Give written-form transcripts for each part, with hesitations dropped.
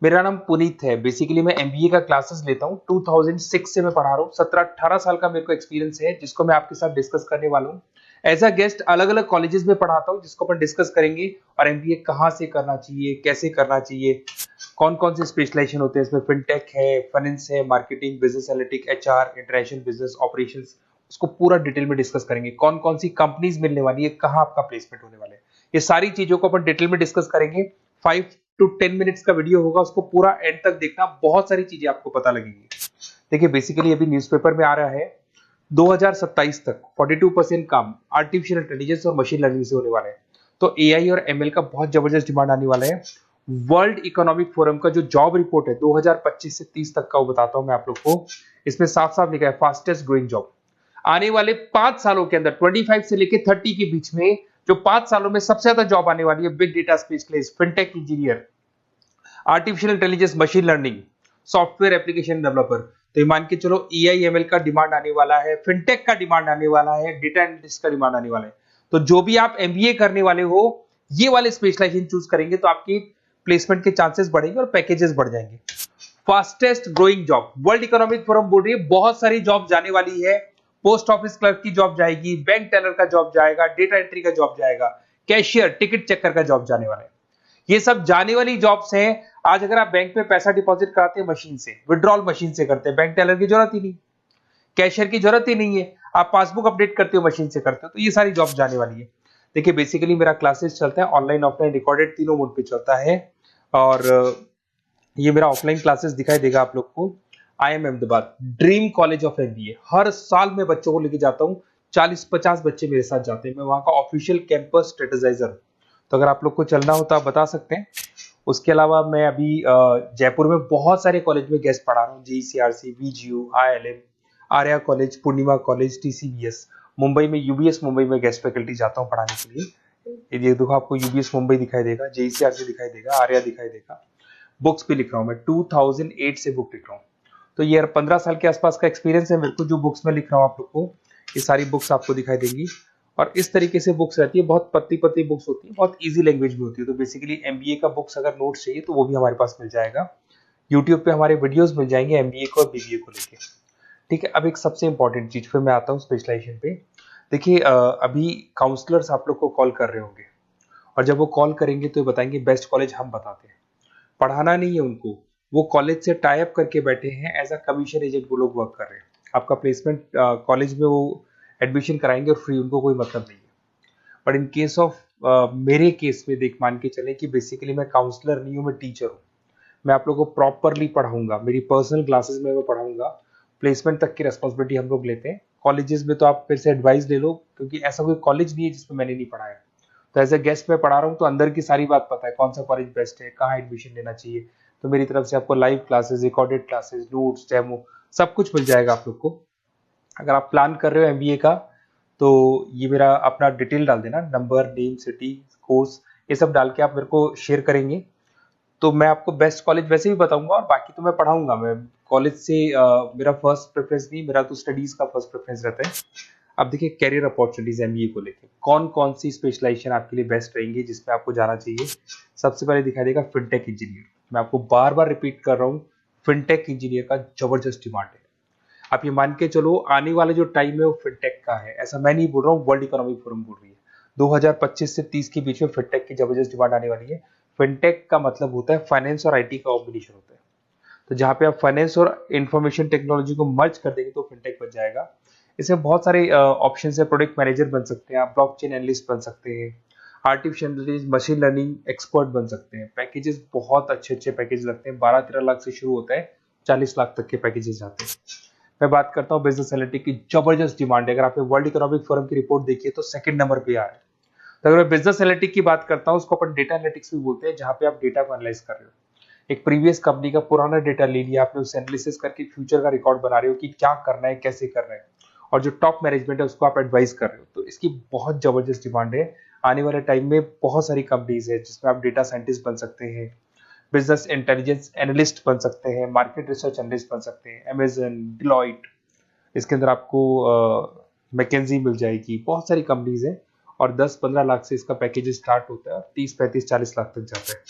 मेरा नाम पुनीत है। बेसिकली मैं एमबीए का क्लासेस लेता हूँ। 2006 से मैं पढ़ा रहा हूँ। 17-18 साल का मेरे को एक्सपीरियंस है, जिसको मैं आपके साथ डिस्कस करने वाला हूँ। एज अ गेस्ट अलग अलग कॉलेजेस में पढ़ाता हूँ, जिसको अपन डिस्कस करेंगे। और एमबीए कहाँ से करना चाहिए, कैसे करना चाहिए, कौन कौन से स्पेशलाइजेशन होते हैं इसमें। फिनटेक है, फाइनेंस है, marketing, business analytic, HR, international business operations, उसको पूरा डिटेल में डिस्कस करेंगे। कौन कौन सी कंपनीज मिलने वाली है, कहाँ आपका प्लेसमेंट होने वाला है, ये सारी चीजों को अपन डिटेल में डिस्कस करेंगे। 5 to 10 मिनट्स का वीडियो होगा, उसको पूरा एंड तक देखना, बहुत सारी चीजें आपको पता लगेंगी। देखिए बेसिकली अभी न्यूज़पेपर में आ रहा है 2027 तक 42% काम आर्टिफिशियल इंटेलिजेंस और मशीन लर्निंग से होने वाला है। तो एआई और एमएल का बहुत जबरदस्त डिमांड आने वाला है। वर्ल्ड इकोनॉमिक फोरम का जो जॉब रिपोर्ट है 2025 से 30 तक का, वो बताता हूं मैं आप लोग को। इसमें साफ साफ लिखा है फास्टेस्ट ग्रोइंग जॉब। आने वाले 5 सालों के अंदर 25 से लेकर 30 के बीच में, जो 5 सालों में सबसे ज्यादा जॉब आने वाली है, big data specialist, fintech engineer, artificial intelligence, machine learning, software application developer. तो ये मान के चलो एआई एमएल का डिमांड आने वाला है, फिनटेक का डिमांड आने वाला है, डेटा एनालिटिक्स का डिमांड आने वाला है। तो जो भी आप एमबीए करने वाले हो, ये वाले स्पेशलाइजेशन चूज करेंगे तो आपकी प्लेसमेंट के चांसेस बढ़ेंगे और पैकेजेस बढ़ जाएंगे। Fastest growing job, world economic forum बोल रही है बहुत सारी जॉब जाने वाली है। पोस्ट ऑफिस क्लर्क की जॉब जाएगी, बैंक टेलर का जॉब जाएगा, डेटा एंट्री का जॉब जाएगा, कैशियर, टिकट चेकर का जॉब जाने वाला है। ये सब जाने वाली जॉब्स हैं। आज अगर आप बैंक में पैसा डिपॉजिट कराते हैं मशीन से, विड्रॉल मशीन से करते हैं, बैंक टेलर की जरूरत ही नहीं, कैशियर की जरूरत ही नहीं है, आप पासबुक अपडेट करते हो मशीन से करते हो, तो ये सारी जॉब जाने वाली है। देखिए बेसिकली मेरा क्लासेस चलता है ऑनलाइन ऑफलाइन रिकॉर्डेड, तीनों मोड पे चलता है। और ये मेरा ऑफलाइन क्लासेस दिखाई देगा आप लोग को। I am Ahmedabad dream college of MBA. हर साल मैं बच्चों को लेके जाता हूँ, 40-50 बच्चे मेरे साथ जाते हैं। मैं वहाँ का ऑफिशियल कैंपस स्ट्रेटेजाइजर हूँ। तो अगर आप लोग को चलना हो तो आप बता सकते हैं। उसके अलावा मैं अभी जयपुर में बहुत सारे कॉलेज में गेस्ट पढ़ा रहा हूँ। जीसीआरसी, वीजीयू, आईएलएम, आर्या कॉलेज, पूर्णिमा कॉलेज, टीसीबीएस। मुंबई में यूबीएस मुंबई में गेस्ट फैकल्टी जाता हूँ पढ़ाने के लिए। ये देखो आपको यूबीएस मुंबई दिखाई देगा, जेईसीआरसी दिखाई देगा, आर्या दिखाई देगा। बुक्स भी लिख रहा हूँ मैं, 2008 से बुक लिख रहा हूँ। तो ये 15 साल के आसपास का एक्सपीरियंस है मेरे को। जो बुक्स में लिख रहा हूँ आप लोग को, ये सारी बुक्स आपको दिखाई देंगी। और इस तरीके से बुक्स रहती है, बहुत पतली पतली बुक्स होती है, बहुत इजी लैंग्वेज में होती है। तो बेसिकली एमबीए का बुक्स अगर नोट्स चाहिए तो वो भी हमारे पास मिल जाएगा। यूट्यूब पे हमारे वीडियोस मिल जाएंगे एमबीए को और बीबीए को लेके। ठीक है, अब एक सबसे इंपॉर्टेंट चीज पे मैं आता हूँ, स्पेशलाइजेशन पे। देखिए अभी काउंसलर्स आप लोग को कॉल कर रहे होंगे, और जब वो कॉल करेंगे तो ये बताएंगे बेस्ट कॉलेज हम बताते हैं। पढ़ाना नहीं है उनको, वो कॉलेज से टाई अप करके बैठे हैं, एज अ कमीशन एजेंट वो लोग वर्क कर रहे हैं। आपका प्लेसमेंट कॉलेज में वो एडमिशन कराएंगे और फ्री, उनको कोई मतलब नहीं है। बट इन केस ऑफ मेरे केस में देख मान के चले कि बेसिकली मैं काउंसलर नहीं हूँ, मैं टीचर हूँ। मैं आप लोगों को प्रॉपरली पढ़ाऊंगा, मेरी पर्सनल क्लासेस में मैं पढ़ाऊंगा। प्लेसमेंट तक की रिस्पॉन्सिबिलिटी हम लोग लेते हैं। कॉलेजेस में तो आप फिर से एडवाइस ले लो, क्योंकि ऐसा कोई कॉलेज नहीं है जिसमें मैंने नहीं पढ़ाया। तो एज ए गेस्ट मैं पढ़ा रहा हूँ, तो अंदर की सारी बात पता है, कौन सा कॉलेज बेस्ट है, कहाँ एडमिशन लेना चाहिए। तो मेरी तरफ से आपको live classes, recorded classes, notes, demo, सब कुछ मिल जाएगा आप लोग को। अगर आप प्लान कर रहे हो एमबीए का, तो ये मेरा अपना डिटेल डाल देना, नंबर, नेम, सिटी, कोर्स, ये सब डाल के आप मेरे को शेयर करेंगे। तो मैं आपको बेस्ट कॉलेज वैसे भी बताऊंगा, और बाकी तो मैं पढ़ाऊंगा। मैं कॉलेज से मेरा फर्स्ट प्रेफरेंस नहीं, मेरा तो स्टडीज का फर्स्ट प्रेफरेंस रहता है। अब देखिए कैरियर अपॉर्चुनिटीज एमबीए को लेके कौन कौन सी स्पेशलाइजेशन आपके लिए बेस्ट रहेंगी, जिसमें आपको जाना चाहिए। सबसे पहले दिखाई देगा फिनटेक इंजीनियर। मैं आपको बार बार रिपीट कर रहा हूँ, फिनटेक इंजीनियर का जबरदस्त डिमांड है। आप ये मान के चलो आने वाला जो टाइम है वो फिनटेक का है। ऐसा मैं नहीं बोल रहा हूँ, वर्ल्ड इकोनॉमिक फोरम बोल रही है। 2025 से 30 के बीच में फिनटेक की जबरदस्त डिमांड आने वाली है। फिनटेक का मतलब होता है फाइनेंस और आईटी का कॉम्बिनेशन होता है। तो जहां पे आप फाइनेंस और इंफॉर्मेशन टेक्नोलॉजी को मर्ज कर देंगे तो फिनटेक बन जाएगा। इसमें बहुत सारे ऑप्शन है। प्रोडक्ट मैनेजर बन सकते हैं आप, ब्लॉकचेन एनालिस्ट बन सकते हैं, artificial intelligence, machine learning expert बन सकते हैं। पैकेजेस बहुत अच्छे अच्छे पैकेज लगते हैं, 12-13 लाख से शुरू होता है, 40 लाख तक के पैकेजेस जाते हैं। मैं बात करता हूँ बिजनेस एनालिटिक्स की, जबरदस्त डिमांड है। अगर आपने वर्ल्ड इकोनॉमिक फोरम की रिपोर्ट देखी है तो सेकंड नंबर पे आ रहा है। तो अगर मैं बिजनेस एनालिटिक्स की बात करता हूँ, उसको अपन डेटा एनालिटिक्स भी बोलते हैं, जहां पे आप डेटा को एनालाइज कर रहे हो। एक प्रीवियस कंपनी का पुराना डेटा ले लिया आपने, उसे एनालिसिस करके फ्यूचर का रिकॉर्ड बना रहे हो कि क्या करना है, कैसे करना है, और जो टॉप मैनेजमेंट है उसको आप एडवाइस कर रहे हो। तो इसकी बहुत जबरदस्त डिमांड है। आने वाले टाइम में बहुत सारी कंपनीज है जिसमें आप डेटा साइंटिस्ट बन सकते हैं, बिजनेस इंटेलिजेंस एनालिस्ट बन सकते हैं, मार्केट रिसर्च एनालिस्ट बन सकते हैं, अमेजन, डिलॉइट, इसके अंदर आपको मैकेंजी मिल जाएगी। बहुत सारी कंपनीज है, और 10-15 लाख से इसका पैकेज स्टार्ट होता है और 30-35-40 लाख तक जाता है।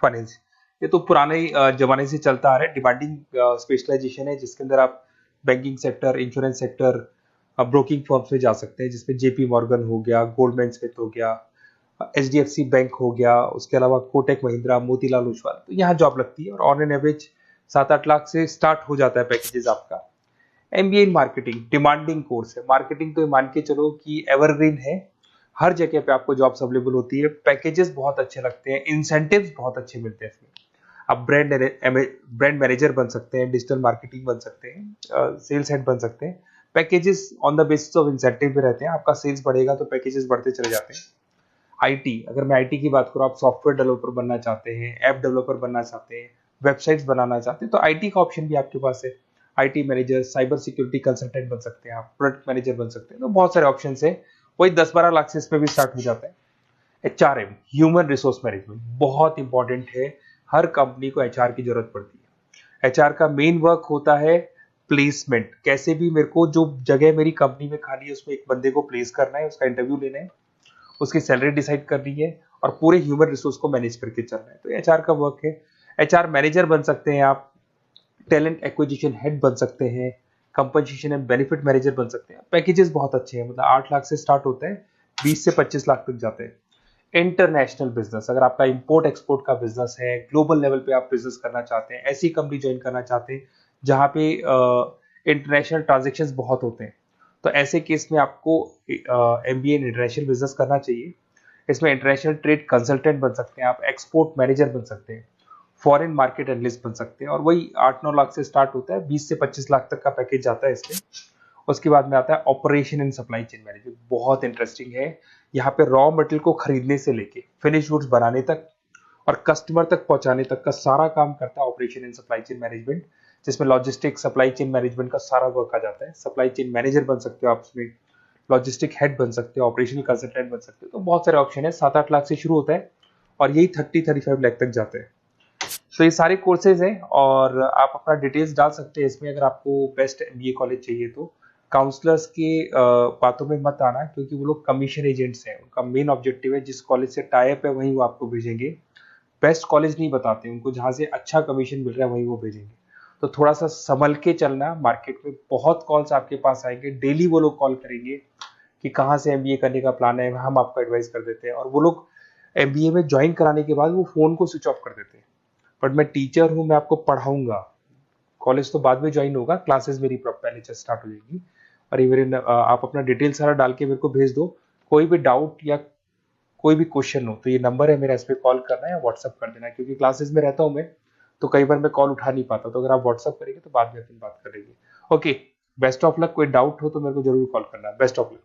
फाइनेंस ये तो पुराने जमाने से चलता आ रहा है। डिमांडिंग स्पेशलाइजेशन है जिसके अंदर आप banking sector, insurance sector, broking firms में जा सकते हैं, जिसमें जेपी मॉर्गन हो गया, गोल्डमैन स्मिथ हो गया, एचडीएफसी बैंक हो गया, उसके अलावा कोटक महिंद्रा, मोतीलाल ओसवाल, तो यहाँ जॉब लगती है और ऑन एन एवरेज 7-8 लाख से स्टार्ट हो जाता है पैकेजेस आपका। MBA in marketing demanding course है। मार्केटिंग तो मान के चलो कि एवरग्रीन है, हर जगह पे आपको जॉब्स अवेलेबल होती है, पैकेजेस बहुत अच्छे लगते हैं, इंसेंटिव्स बहुत अच्छे मिलते हैं इसमें। आप ब्रांड मैनेजर बन सकते हैं, डिजिटल मार्केटिंग बन सकते हैं, सेल्स हेड बन सकते हैं। Packages on the basis of incentive पे रहते हैं, आपका सेल्स बढ़ेगा तो पैकेजेस बढ़ते चले जाते हैं। आईटी, अगर मैं आईटी की बात करूँ, आप सॉफ्टवेयर डेवलपर बनना चाहते हैं, ऐप डेवलपर बनना चाहते हैं, वेबसाइट्स बनाना चाहते हैं, तो आईटी का ऑप्शन भी आपके पास है। IT manager, cyber security consultant बन सकते हैं, आप प्रोडक्ट मैनेजर बन सकते हैं, तो बहुत सारे ऑप्शन है। वही 10-12 लाख से इसमें भी स्टार्ट हो जाता है। एचआरएम, ह्यूमन रिसोर्स मैनेजमेंट, बहुत इंपॉर्टेंट है। हर कंपनी को एचआर की जरूरत पड़ती है। एचआर का मेन वर्क होता है प्लेसमेंट। कैसे भी मेरे को जो जगह मेरी कंपनी में खाली है उसमें एक बंदे को प्लेस करना है, उसका इंटरव्यू लेना है, उसकी सैलरी डिसाइड करनी है और पूरे ह्यूमन रिसोर्स को मैनेज करके चलना है, तो एचआर का वर्क है। एचआर मैनेजर बन सकते हैं आप, टैलेंट एक्विजिशन हेड बन सकते हैं, कंपनसेशन एंड बेनिफिट मैनेजर बन सकते हैं। पैकेजेस बहुत अच्छे हैं, मतलब 8 लाख से स्टार्ट होते हैं, 20 से 25 लाख तक जाते हैं। इंटरनेशनल बिजनेस, अगर आपका इंपोर्ट एक्सपोर्ट का बिजनेस है, ग्लोबल लेवल पे आप बिजनेस करना चाहते हैं, ऐसी कंपनी ज्वाइन करना चाहते हैं जहां पे इंटरनेशनल ट्रांजेक्शन्स बहुत होते हैं, तो ऐसे केस में आपको एमबीए इन इंटरनेशनल बिजनेस करना चाहिए। इसमें इंटरनेशनल ट्रेड कंसल्टेंट बन सकते हैं आप, एक्सपोर्ट मैनेजर बन सकते हैं, फॉरेन मार्केट एनालिस्ट बन सकते हैं, और वही 8-9 लाख से स्टार्ट होता है, 20 से 25 लाख तक का पैकेज जाता है इसमें। उसके बाद में आता है operation and supply chain management, बहुत इंटरेस्टिंग है। यहाँ पे रॉ मटेरियल को खरीदने से लेके फिनिश गुड्स बनाने तक और कस्टमर तक पहुंचाने तक का सारा काम करता है operation and supply chain management, जिसमें लॉजिस्टिक सप्लाई चेन मैनेजमेंट का सारा वर्क आ जाता है। सप्लाई चेन मैनेजर बन सकते हो आप उसमें, लॉजिस्टिक हेड बन सकते हो, ऑपरेशनल कंसल्टेंट बन सकते हो, तो बहुत सारे ऑप्शन है। 7-8 लाख से शुरू होता है और यही 30-35 लाख तक जाते हैं। तो ये सारे कोर्सेज हैं और आप अपना डिटेल्स डाल सकते हैं इसमें। अगर आपको बेस्ट एमबीए कॉलेज चाहिए तो काउंसलर्स के बातों में मत आना, क्योंकि वो लोग कमीशन एजेंट्स हैं। उनका मेन ऑब्जेक्टिव है जिस कॉलेज से टाई अप है वहीं वो आपको भेजेंगे, बेस्ट कॉलेज नहीं बताते उनको, जहां से अच्छा कमीशन मिल रहा है वहीं वो भेजेंगे। तो थोड़ा सा संभल के चलना, मार्केट में बहुत कॉल्स आपके पास आएंगे, डेली वो लोग कॉल करेंगे कि कहाँ से एमबीए करने का प्लान है, हम आपको एडवाइस कर देते हैं, और वो लोग एमबीए में ज्वाइन कराने के बाद वो फोन को स्विच ऑफ कर देते हैं। बट मैं टीचर हूँ, मैं आपको पढ़ाऊंगा, कॉलेज तो बाद में ज्वाइन होगा, क्लासेस मेरी पहले से स्टार्ट हो जाएगी। और ये मेरे आप अपना डिटेल सारा डाल के मेरे को भेज दो। कोई भी डाउट या कोई भी क्वेश्चन हो तो ये नंबर है मेरा, इस पे कॉल करना है या व्हाट्सअप कर देना है, क्योंकि क्लासेस में रहता हूँ मैं, तो कई बार मैं कॉल उठा नहीं पाता, तो अगर आप व्हाट्सअप करेंगे तो बाद में अपन बात कर लेंगे। Okay, best of luck. कोई डाउट हो तो मेरे को जरूर कॉल करना। Best of luck.